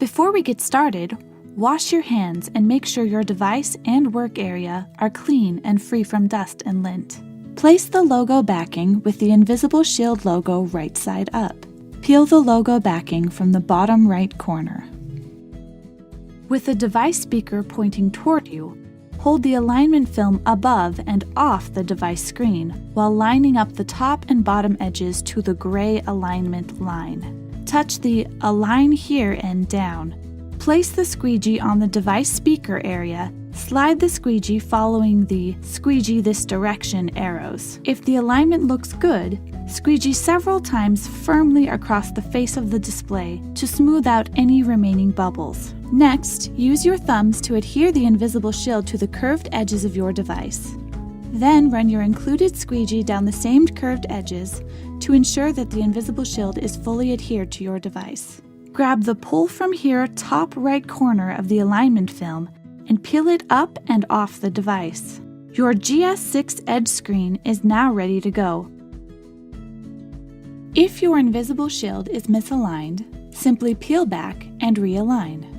Before we get started, wash your hands and make sure your device and work area are clean and free from dust and lint. Place the logo backing with the InvisibleShield logo right side up. Peel the logo backing from the bottom right corner. With the device speaker pointing toward you, hold the alignment film above and off the device screen while lining up the top and bottom edges to the gray alignment line. Touch the Align Here and down. Place the squeegee on the device speaker area. Slide the squeegee following the Squeegee This Direction arrows. If the alignment looks good, squeegee several times firmly across the face of the display to smooth out any remaining bubbles. Next, use your thumbs to adhere the InvisibleShield to the curved edges of your device. Then run your included squeegee down the same curved edges to ensure that the InvisibleShield is fully adhered to your device. Grab the Pull From Here top right corner of the alignment film and peel it up and off the device. Your GS6 Edge screen is now ready to go. If your InvisibleShield is misaligned, simply peel back and realign.